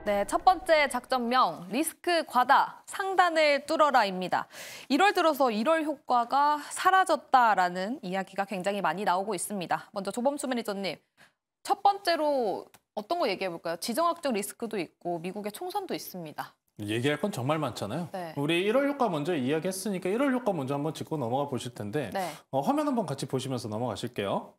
네, 첫 번째 작전명, 리스크 과다, 상단을 뚫어라입니다. 1월 들어서 1월 효과가 사라졌다라는 이야기가 굉장히 많이 나오고 있습니다. 먼저 조범수 매니저님, 첫 번째로 어떤 거 얘기해 볼까요? 지정학적 리스크도 있고 미국의 총선도 있습니다. 얘기할 건 정말 많잖아요. 네. 우리 1월 효과 먼저 이야기했으니까 1월 효과 먼저 한번 짚고 넘어가 보실 텐데 네. 화면 한번 같이 보시면서 넘어가실게요.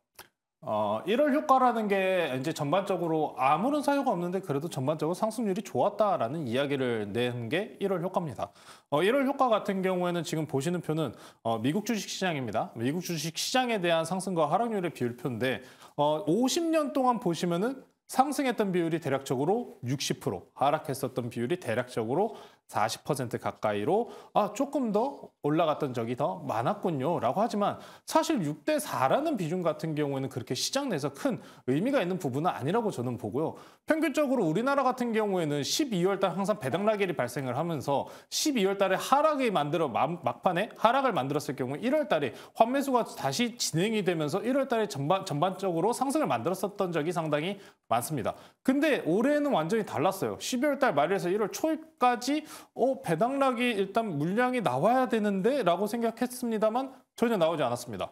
1월 효과라는 게 이제 전반적으로 아무런 사유가 없는데 그래도 전반적으로 상승률이 좋았다라는 이야기를 낸 게 1월 효과입니다. 1월 효과 같은 경우에는 지금 보시는 표는 미국 주식시장입니다. 미국 주식시장에 대한 상승과 하락률의 비율표인데 50년 동안 보시면은 상승했던 비율이 대략적으로 60%, 하락했었던 비율이 대략적으로 40% 가까이로 조금 더 올라갔던 적이 더 많았군요 라고 하지만 사실 6대 4라는 비중 같은 경우에는 그렇게 시장 내에서 큰 의미가 있는 부분은 아니라고 저는 보고요. 평균적으로 우리나라 같은 경우에는 12월 달 항상 배당락일이 발생을 하면서 12월 달에 막판에 하락을 만들었을 경우 1월 달에 환매수가 다시 진행이 되면서 1월 달에 전반적으로 상승을 만들었었던 적이 상당히 많습니다. 근데 올해는 완전히 달랐어요. 12월 달 말에서 1월 초까지 배당락이 일단 물량이 나와야 되는데 라고 생각했습니다만 전혀 나오지 않았습니다.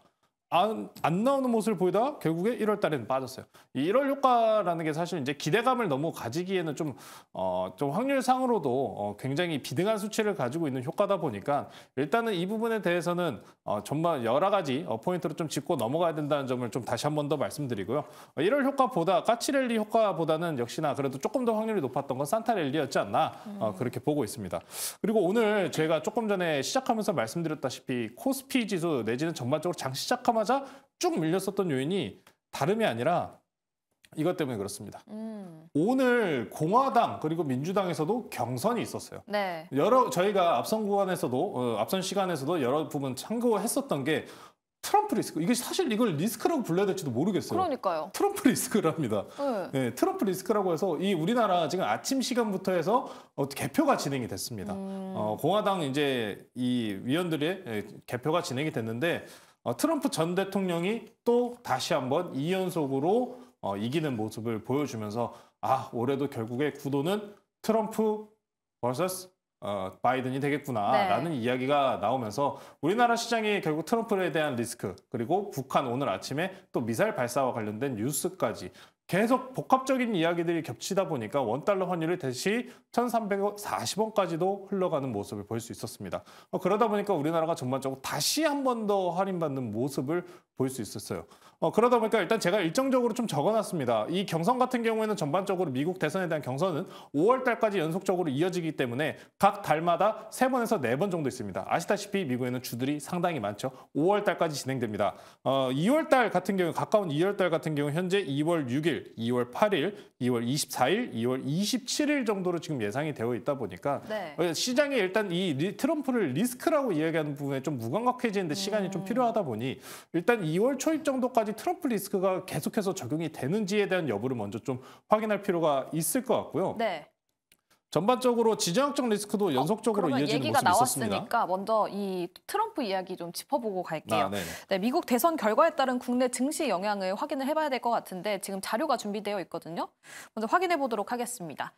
안 나오는 모습을 보이다가 결국에 1월 달에는 빠졌어요. 이 1월 효과라는 게 사실 이제 기대감을 너무 가지기에는 좀 확률상으로도 굉장히 비등한 수치를 가지고 있는 효과다 보니까 일단은 이 부분에 대해서는 정말 여러 가지 포인트로 좀 짚고 넘어가야 된다는 점을 좀 다시 한 번 더 말씀드리고요. 1월 효과보다 까치랠리 효과보다는 역시나 그래도 조금 더 확률이 높았던 건 산타랠리였지 않나 그렇게 보고 있습니다. 그리고 오늘 제가 조금 전에 시작하면서 말씀드렸다시피 코스피 지수 내지는 전반적으로 장 시작하면서 쭉 밀렸었던 요인이 다름이 아니라 이것 때문에 그렇습니다. 오늘 공화당 그리고 민주당에서도 경선이 있었어요. 네. 저희가 앞선 시간에서도 여러 부분 참고했었던 게 트럼프 리스크. 이게 사실 이걸 리스크라고 불러야 될지도 모르겠어요. 그러니까요. 트럼프 리스크랍니다. 네, 트럼프 리스크라고 해서 이 우리나라 지금 아침 시간부터 해서 개표가 진행이 됐습니다. 공화당 이제 이 위원들의 개표가 진행이 됐는데 트럼프 전 대통령이 또 다시 한번 2연속으로 이기는 모습을 보여주면서 올해도 결국에 구도는 트럼프 vs 바이든이 되겠구나라는 네. 이야기가 나오면서 우리나라 시장이 결국 트럼프에 대한 리스크 그리고 북한 오늘 아침에 또 미사일 발사와 관련된 뉴스까지 계속 복합적인 이야기들이 겹치다 보니까 원달러 환율이 다시 1,340원까지도 흘러가는 모습을 볼 수 있었습니다. 그러다 보니까 우리나라가 전반적으로 다시 한 번 더 할인받는 모습을 볼 수 있었어요. 그러다 보니까 일단 제가 일정적으로 좀 적어놨습니다. 이 경선 같은 경우에는 전반적으로 미국 대선에 대한 경선은 5월 달까지 연속적으로 이어지기 때문에 각 달마다 3번에서 4번 정도 있습니다. 아시다시피 미국에는 주들이 상당히 많죠. 5월 달까지 진행됩니다. 2월 달 같은 경우 가까운 2월 달 같은 경우 현재 2월 6일, 2월 8일, 2월 24일, 2월 27일 정도로 지금 예상이 되어 있다 보니까 네. 시장에 일단 이 트럼프를 리스크라고 이야기하는 부분에 좀 무감각해지는데 시간이 좀 필요하다 보니 일단 2월 초입 정도까지 트럼프 리스크가 계속해서 적용이 되는지에 대한 여부를 먼저 좀 확인할 필요가 있을 것 같고요. 네. 전반적으로 지정학적 리스크도 연속적으로 이어지는 얘기가 모습이 있었습니다. 나왔으니까 먼저 이 트럼프 이야기 좀 짚어보고 갈게요. 네네. 네, 미국 대선 결과에 따른 국내 증시 영향을 확인을 해봐야 될 것 같은데 지금 자료가 준비되어 있거든요. 먼저 확인해 보도록 하겠습니다.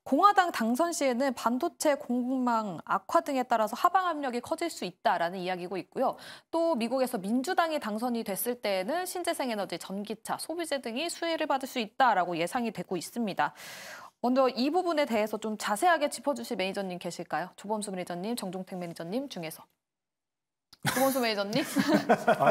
공화당 당선 시에는 반도체 공급망 악화 등에 따라서 하방 압력이 커질 수 있다라는 이야기고 있고요. 또 미국에서 민주당이 당선이 됐을 때에는 신재생에너지, 전기차, 소비재 등이 수혜를 받을 수 있다라고 예상이 되고 있습니다. 먼저 이 부분에 대해서 좀 자세하게 짚어주실 매니저님 계실까요? 조범수 매니저님, 정종택 매니저님 중에서. 조범수 매니저님?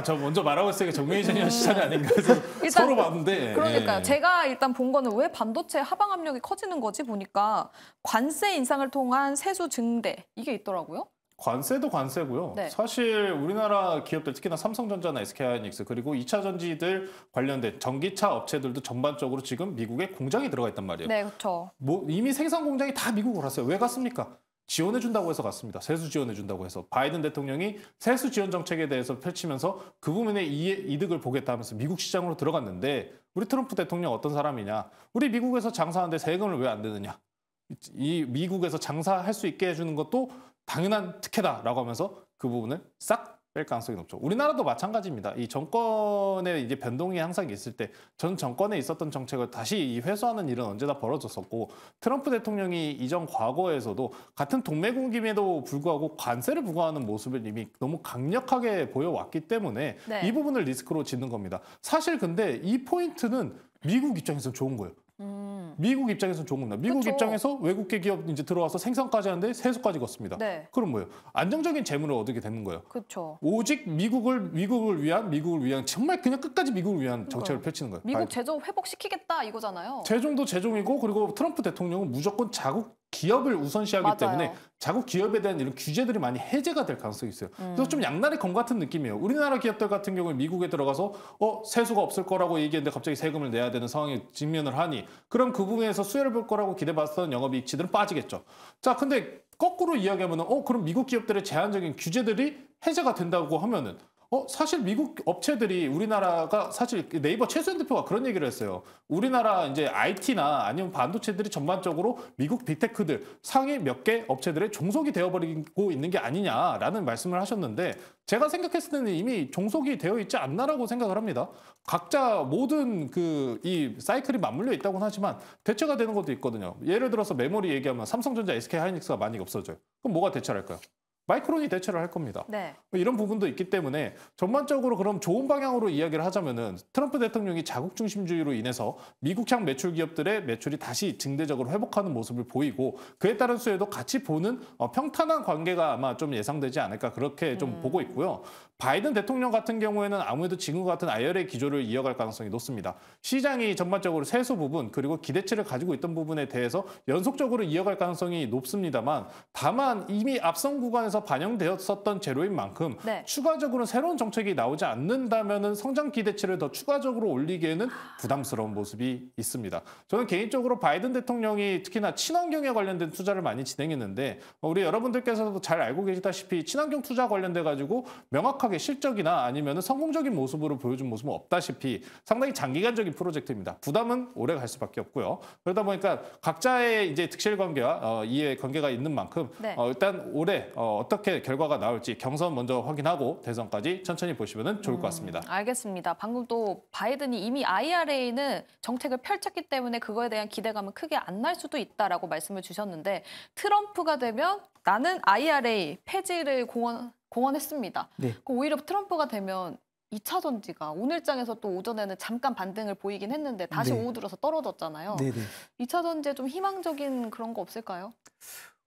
저 먼저 말하고 있으니까 정 매니저님 시간이 아닌가 해서 일단, 서로 봤는데. 그러니까요. 예. 제가 일단 본 거는 왜 반도체 하방 압력이 커지는 거지 보니까 관세 인상을 통한 세수 증대 이게 있더라고요. 관세도 관세고요. 네. 사실 우리나라 기업들 특히나 삼성전자나 SK하이닉스 그리고 2차 전지들 관련된 전기차 업체들도 전반적으로 지금 미국에 공장이 들어가 있단 말이에요. 네, 그렇죠. 이미 생산 공장이 다 미국으로 갔어요. 왜 갔습니까? 지원해준다고 해서 갔습니다. 세수 지원해준다고 해서. 바이든 대통령이 세수 지원 정책에 대해서 펼치면서 그 부분에 이득을 보겠다 하면서 미국 시장으로 들어갔는데 우리 트럼프 대통령 어떤 사람이냐. 우리 미국에서 장사하는데 세금을 왜 안 내느냐. 이 미국에서 장사할 수 있게 해주는 것도 당연한 특혜다라고 하면서 그 부분을 싹 뺄 가능성이 높죠. 우리나라도 마찬가지입니다. 이 정권의 이제 변동이 항상 있을 때 전 정권에 있었던 정책을 다시 회수하는 일은 언제나 벌어졌었고 트럼프 대통령이 이전 과거에서도 같은 동맹국임에도 불구하고 관세를 부과하는 모습을 이미 너무 강력하게 보여왔기 때문에 네. 이 부분을 리스크로 짓는 겁니다. 사실 근데 이 포인트는 미국 입장에서 좋은 거예요. 미국 입장에서는 좋은 겁니다. 미국 그쵸. 입장에서 외국계 기업 이제 들어와서 생산까지 하는데 세수까지 걷습니다. 네. 그럼 뭐예요? 안정적인 재물을 얻게 되는 거예요. 그렇죠. 오직 미국을 위한 정말 그냥 끝까지 미국을 위한 정책을 펼치는 거예요. 미국 재정 회복시키겠다 이거잖아요. 재정도 재정이고 그리고 트럼프 대통령은 무조건 자국 기업을 우선시하기 맞아요. 때문에 자국 기업에 대한 이런 규제들이 많이 해제가 될 가능성이 있어요. 그래서 좀 양날의 검 같은 느낌이에요. 우리나라 기업들 같은 경우에 미국에 들어가서 세수가 없을 거라고 얘기했는데 갑자기 세금을 내야 되는 상황에 직면을 하니 그럼 그 부분에서 수혜를 볼 거라고 기대받았던 영업이익치들은 빠지겠죠. 자, 근데 거꾸로 이야기하면은 그럼 미국 기업들의 제한적인 규제들이 해제가 된다고 하면은 사실 미국 업체들이 우리나라가 사실 네이버 최수현 대표가 그런 얘기를 했어요. 우리나라 이제 IT나 아니면 반도체들이 전반적으로 미국 빅테크들 상위 몇 개 업체들의 종속이 되어버리고 있는 게 아니냐라는 말씀을 하셨는데 제가 생각했을 때는 이미 종속이 되어 있지 않나라고 생각을 합니다. 각자 모든 이 사이클이 맞물려 있다고는 하지만 대체가 되는 것도 있거든요. 예를 들어서 메모리 얘기하면 삼성전자, SK하이닉스가 많이 없어져요. 그럼 뭐가 대체를 할까요? 마이크론이 대체를 할 겁니다. 네. 이런 부분도 있기 때문에 전반적으로 그럼 좋은 방향으로 이야기를 하자면은 트럼프 대통령이 자국 중심주의로 인해서 미국향 매출 기업들의 매출이 다시 증대적으로 회복하는 모습을 보이고 그에 따른 수혜도 같이 보는 평탄한 관계가 아마 좀 예상되지 않을까 그렇게 좀 보고 있고요. 바이든 대통령 같은 경우에는 아무래도 지금과 같은 IRA 기조를 이어갈 가능성이 높습니다. 시장이 전반적으로 세수 부분 그리고 기대치를 가지고 있던 부분에 대해서 연속적으로 이어갈 가능성이 높습니다만 다만 이미 앞선 구간에서 반영되었었던 재료인 만큼 네. 추가적으로 새로운 정책이 나오지 않는다면은 성장 기대치를 더 추가적으로 올리기에는 부담스러운 모습이 있습니다. 저는 개인적으로 바이든 대통령이 특히나 친환경에 관련된 투자를 많이 진행했는데 우리 여러분들께서도 잘 알고 계시다시피 친환경 투자 관련돼 가지고 명확하게 실적이나 아니면은 성공적인 모습으로 보여준 모습은 없다시피 상당히 장기간적인 프로젝트입니다. 부담은 오래 갈 수밖에 없고요. 그러다 보니까 각자의 이제 득실 관계와 이해 관계가 있는 만큼 네. 일단 올해 어떻게 결과가 나올지 경선 먼저 확인하고 대선까지 천천히 보시면 좋을 것 같습니다. 알겠습니다. 방금 또 바이든이 이미 IRA는 정책을 펼쳤기 때문에 그거에 대한 기대감은 크게 안 날 수도 있다라고 말씀을 주셨는데 트럼프가 되면 나는 IRA 폐지를 공언했습니다. 네. 오히려 트럼프가 되면 2차 전지가 오늘장에서 또 오전에는 잠깐 반등을 보이긴 했는데 다시 네. 오후 들어서 떨어졌잖아요. 네네. 2차 전지에 좀 희망적인 그런 거 없을까요?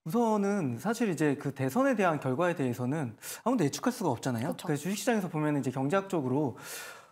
우선은 사실 이제 그 대선에 대한 결과에 대해서는 아무도 예측할 수가 없잖아요. 그쵸. 그래서 주식시장에서 보면 이제 경제학적으로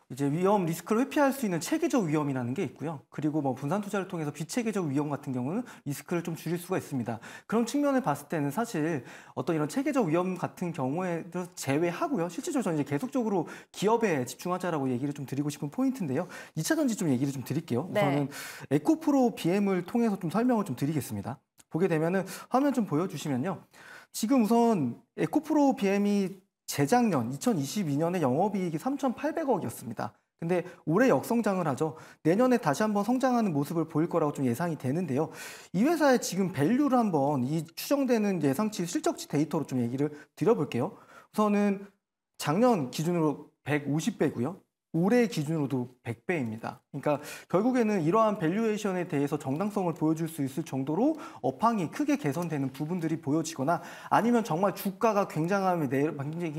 이제 위험 리스크를 회피할 수 있는 체계적 위험이라는 게 있고요. 그리고 뭐 분산 투자를 통해서 비체계적 위험 같은 경우는 리스크를 좀 줄일 수가 있습니다. 그런 측면을 봤을 때는 사실 어떤 이런 체계적 위험 같은 경우에도 제외하고요. 실질적으로 저는 이제 계속적으로 기업에 집중하자라고 얘기를 좀 드리고 싶은 포인트인데요. 2차 전지 좀 얘기를 좀 드릴게요. 네. 우선은 에코프로 BM을 통해서 좀 설명을 좀 드리겠습니다. 보게 되면은 화면 좀 보여주시면요. 지금 우선 에코프로 BM이 재작년 2022년에 영업이익이 3,800억이었습니다. 근데 올해 역성장을 하죠. 내년에 다시 한번 성장하는 모습을 보일 거라고 좀 예상이 되는데요. 이 회사의 지금 밸류를 한번 이 추정되는 예상치 실적치 데이터로 좀 얘기를 드려볼게요. 우선은 작년 기준으로 150배고요. 올해 기준으로도 100배입니다. 그러니까 결국에는 이러한 밸류에이션에 대해서 정당성을 보여줄 수 있을 정도로 업황이 크게 개선되는 부분들이 보여지거나 아니면 정말 주가가 굉장히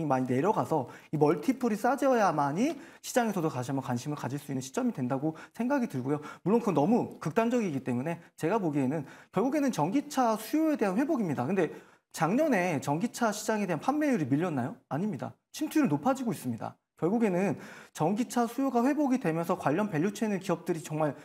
많이 내려가서 이 멀티플이 싸져야만이 시장에서도 다시 한번 관심을 가질 수 있는 시점이 된다고 생각이 들고요. 물론 그건 너무 극단적이기 때문에 제가 보기에는 결국에는 전기차 수요에 대한 회복입니다. 근데 작년에 전기차 시장에 대한 판매율이 밀렸나요? 아닙니다. 침투율이 높아지고 있습니다. 결국에는 전기차 수요가 회복이 되면서 관련 밸류체인 기업들이 정말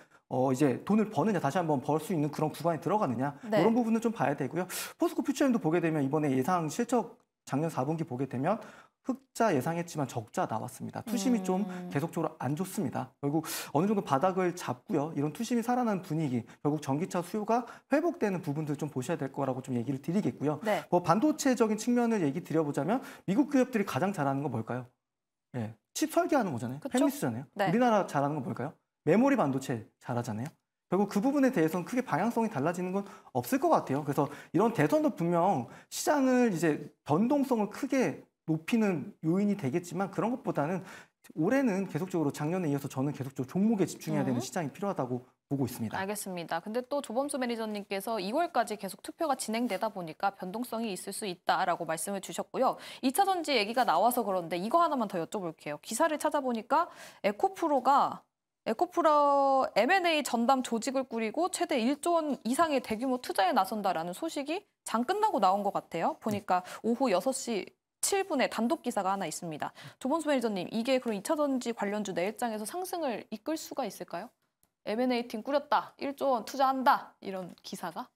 이제 돈을 버느냐, 다시 한번 벌 수 있는 그런 구간에 들어가느냐 네. 이런 부분은 좀 봐야 되고요. 포스코 퓨처엠도 보게 되면 이번에 예상 실적 작년 4분기 보게 되면 흑자 예상했지만 적자 나왔습니다. 투심이 좀 계속적으로 안 좋습니다. 결국 어느 정도 바닥을 잡고요. 이런 투심이 살아나는 분위기, 결국 전기차 수요가 회복되는 부분들 좀 보셔야 될 거라고 좀 얘기를 드리겠고요. 네. 뭐 반도체적인 측면을 얘기 드려보자면 미국 기업들이 가장 잘하는 건 뭘까요? 네, 칩 설계하는 거잖아요. 그쵸? 팹리스잖아요. 네. 우리나라 잘하는 건 뭘까요? 메모리 반도체 잘하잖아요. 결국 그 부분에 대해서는 크게 방향성이 달라지는 건 없을 것 같아요. 그래서 이런 대선도 분명 시장을 이제 변동성을 크게 높이는 요인이 되겠지만 그런 것보다는 올해는 계속적으로 작년에 이어서 저는 계속적으로 종목에 집중해야 되는 시장이 필요하다고 보고 있습니다. 알겠습니다. 근데 또 조범수 매니저님께서 2월까지 계속 투표가 진행되다 보니까 변동성이 있을 수 있다라고 말씀을 주셨고요. 2차 전지 얘기가 나와서 그런데 이거 하나만 더 여쭤볼게요. 기사를 찾아보니까 에코프로 M&A 전담 조직을 꾸리고 최대 1조 원 이상의 대규모 투자에 나선다라는 소식이 장 끝나고 나온 것 같아요. 보니까 오후 6시 7분에 단독 기사가 하나 있습니다. 조범수 매니저님, 이게 그럼 2차 전지 관련주 내일장에서 상승을 이끌 수가 있을까요? M&A 팀 꾸렸다, 1조 원 투자한다, 이런 기사가?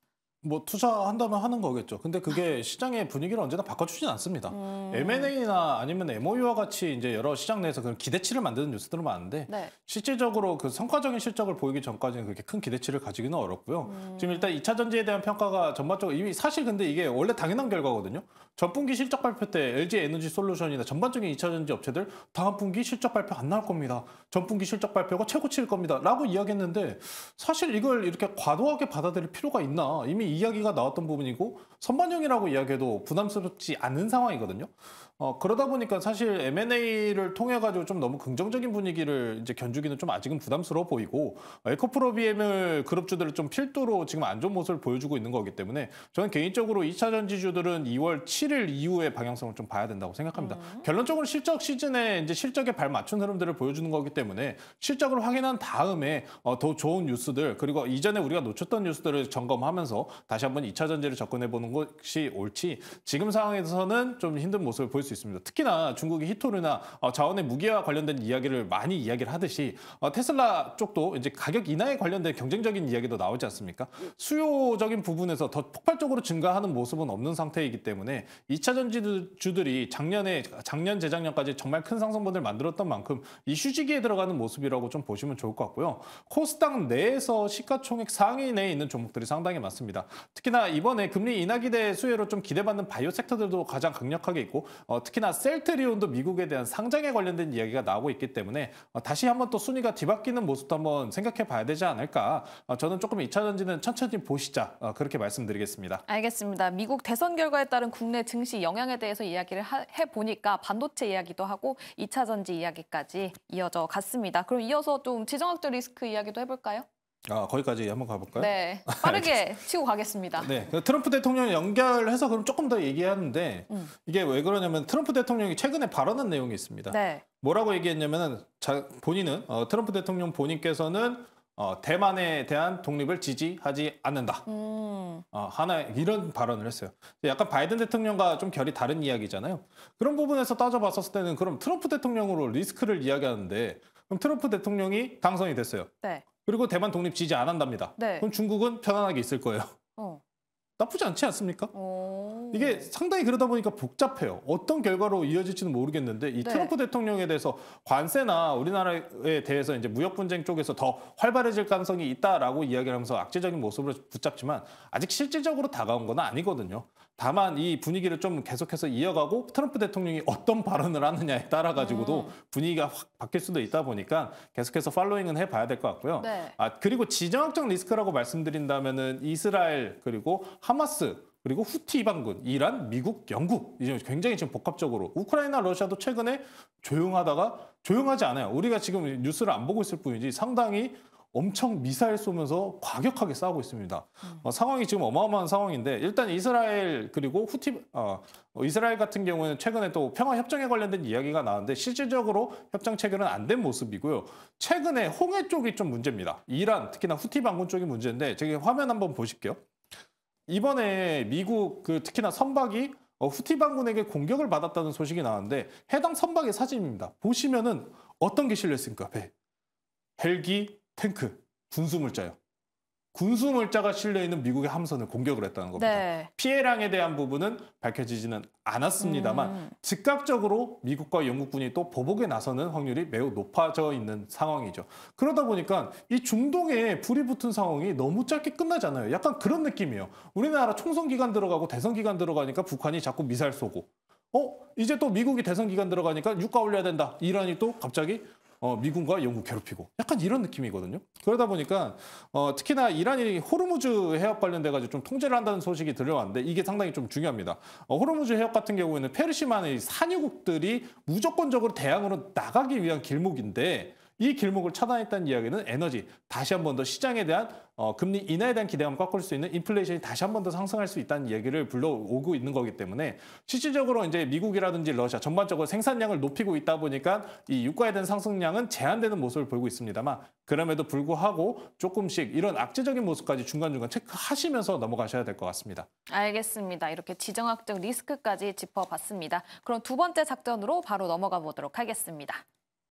뭐 투자한다면 하는 거겠죠. 근데 그게 시장의 분위기를 언제나 바꿔주진 않습니다. M&A나 아니면 MOU와 같이 이제 여러 시장 내에서 그런 기대치를 만드는 뉴스들은 많은데 네. 실질적으로 그 성과적인 실적을 보이기 전까지는 그렇게 큰 기대치를 가지기는 어렵고요. 지금 일단 2차 전지에 대한 평가가 전반적으로 이미 사실 근데 이게 원래 당연한 결과거든요. 전분기 실적 발표 때 LG 에너지 솔루션이나 전반적인 2차 전지 업체들 다음 분기 실적 발표 안 나올 겁니다. 전분기 실적 발표가 최고치일 겁니다. 라고 이야기했는데 사실 이걸 이렇게 과도하게 받아들일 필요가 있나. 이미 이야기가 나왔던 부분이고 선반영이라고 이야기해도 부담스럽지 않은 상황이거든요. 그러다 보니까 사실 M&A를 통해 가지고 좀 너무 긍정적인 분위기를 이제 견주기는 좀 아직은 부담스러워 보이고 에코프로 BM을 그룹주들을 좀 필두로 지금 안 좋은 모습을 보여주고 있는 거기 때문에 저는 개인적으로 2차 전지주들은 2월 7일 이후의 방향성을 좀 봐야 된다고 생각합니다. 결론적으로 실적 시즌에 이제 실적에 발 맞춘 흐름들을 보여주는 거기 때문에 실적을 확인한 다음에 더 좋은 뉴스들 그리고 이전에 우리가 놓쳤던 뉴스들을 점검하면서 다시 한번 2차 전지를 접근해 보는 것이 옳지 지금 상황에서는 좀 힘든 모습을 보일 수 있습니다. 특히나 중국이 히토르나 자원의 무기와 관련된 이야기를 많이 이야기를 하듯이 테슬라 쪽도 이제 가격 인하에 관련된 경쟁적인 이야기도 나오지 않습니까? 수요적인 부분에서 더 폭발적으로 증가하는 모습은 없는 상태이기 때문에 2차 전지주들이 작년 재작년까지 정말 큰 상승분을 만들었던 만큼 이 휴지기에 들어가는 모습이라고 좀 보시면 좋을 것 같고요. 코스닥 내에서 시가총액 상위 내에 있는 종목들이 상당히 많습니다. 특히나 이번에 금리 인하 기대 수혜로 좀 기대받는 바이오 섹터들도 가장 강력하게 있고 특히나 셀트리온도 미국에 대한 상장에 관련된 이야기가 나오고 있기 때문에 다시 한번 또 순위가 뒤바뀌는 모습도 한번 생각해 봐야 되지 않을까. 저는 조금 2차 전지는 천천히 보시자 그렇게 말씀드리겠습니다. 알겠습니다. 미국 대선 결과에 따른 국내 증시 영향에 대해서 이야기를 해보니까 반도체 이야기도 하고 2차 전지 이야기까지 이어져 갔습니다. 그럼 이어서 좀 지정학적 리스크 이야기도 해볼까요? 거기까지 한번 가볼까요? 네, 빠르게 치고 가겠습니다. 네, 트럼프 대통령 연결해서 그럼 조금 더 얘기하는데 이게 왜 그러냐면 트럼프 대통령이 최근에 발언한 내용이 있습니다. 네. 뭐라고 얘기했냐면은 본인은 트럼프 대통령 본인께서는 대만에 대한 독립을 지지하지 않는다. 하나 이런 발언을 했어요. 약간 바이든 대통령과 좀 결이 다른 이야기잖아요. 그런 부분에서 따져봤었을 때는 그럼 트럼프 대통령으로 리스크를 이야기하는데 그럼 트럼프 대통령이 당선이 됐어요. 네. 그리고 대만 독립 지지 안 한답니다. 네. 그럼 중국은 편안하게 있을 거예요. 나쁘지 않지 않습니까? 이게 상당히 그러다 보니까 복잡해요. 어떤 결과로 이어질지는 모르겠는데 이 네. 트럼프 대통령에 대해서 관세나 우리나라에 대해서 이제 무역 분쟁 쪽에서 더 활발해질 가능성이 있다라고 이야기를 하면서 악재적인 모습을 붙잡지만 아직 실질적으로 다가온 건 아니거든요. 다만 이 분위기를 좀 계속해서 이어가고 트럼프 대통령이 어떤 발언을 하느냐에 따라 가지고도 분위기가 확 바뀔 수도 있다 보니까 계속해서 팔로잉은 해봐야 될 것 같고요. 네. 그리고 지정학적 리스크라고 말씀드린다면은 이스라엘 그리고 하마스 그리고 후티 반군, 이란, 미국, 영국 이제 굉장히 지금 복합적으로 우크라이나, 러시아도 최근에 조용하다가 조용하지 않아요. 우리가 지금 뉴스를 안 보고 있을 뿐이지 상당히 엄청 미사일 쏘면서 과격하게 싸우고 있습니다. 상황이 지금 어마어마한 상황인데 일단 이스라엘 그리고 이스라엘 같은 경우는 최근에 또 평화 협정에 관련된 이야기가 나왔는데 실질적으로 협정 체결은 안 된 모습이고요. 최근에 홍해 쪽이 좀 문제입니다. 이란 특히나 후티 반군 쪽이 문제인데 저기 화면 한번 보실게요. 이번에 미국 특히나 선박이 후티 반군에게 공격을 받았다는 소식이 나왔는데 해당 선박의 사진입니다. 보시면은 어떤 게 실려 있습니까? 배, 헬기, 탱크, 군수물자요. 군수물자가 실려있는 미국의 함선을 공격을 했다는 겁니다. 네. 피해량에 대한 부분은 밝혀지지는 않았습니다만 즉각적으로 미국과 영국군이 또 보복에 나서는 확률이 매우 높아져 있는 상황이죠. 그러다 보니까 이 중동에 불이 붙은 상황이 너무 짧게 끝나잖아요. 약간 그런 느낌이에요. 우리나라 총선 기간 들어가고 대선 기간 들어가니까 북한이 자꾸 미사일 쏘고 이제 또 미국이 대선 기간 들어가니까 유가 올려야 된다. 이란이 또 갑자기 미군과 영국 괴롭히고 약간 이런 느낌이거든요. 그러다 보니까 특히나 이란이 호르무즈 해협 관련돼 가지고 좀 통제를 한다는 소식이 들려왔는데 이게 상당히 좀 중요합니다. 호르무즈 해협 같은 경우에는 페르시만의 산유국들이 무조건적으로 대항으로 나가기 위한 길목인데 이 길목을 차단했다는 이야기는 에너지, 다시 한 번 더 시장에 대한 금리 인하에 대한 기대감을 꺾을 수 있는 인플레이션이 다시 한 번 더 상승할 수 있다는 이야기를 불러오고 있는 거기 때문에 실질적으로 이제 미국이라든지 러시아 전반적으로 생산량을 높이고 있다 보니까 이 유가에 대한 상승량은 제한되는 모습을 보이고 있습니다만 그럼에도 불구하고 조금씩 이런 악재적인 모습까지 중간중간 체크하시면서 넘어가셔야 될 것 같습니다. 알겠습니다. 이렇게 지정학적 리스크까지 짚어봤습니다. 그럼 두 번째 작전으로 바로 넘어가 보도록 하겠습니다.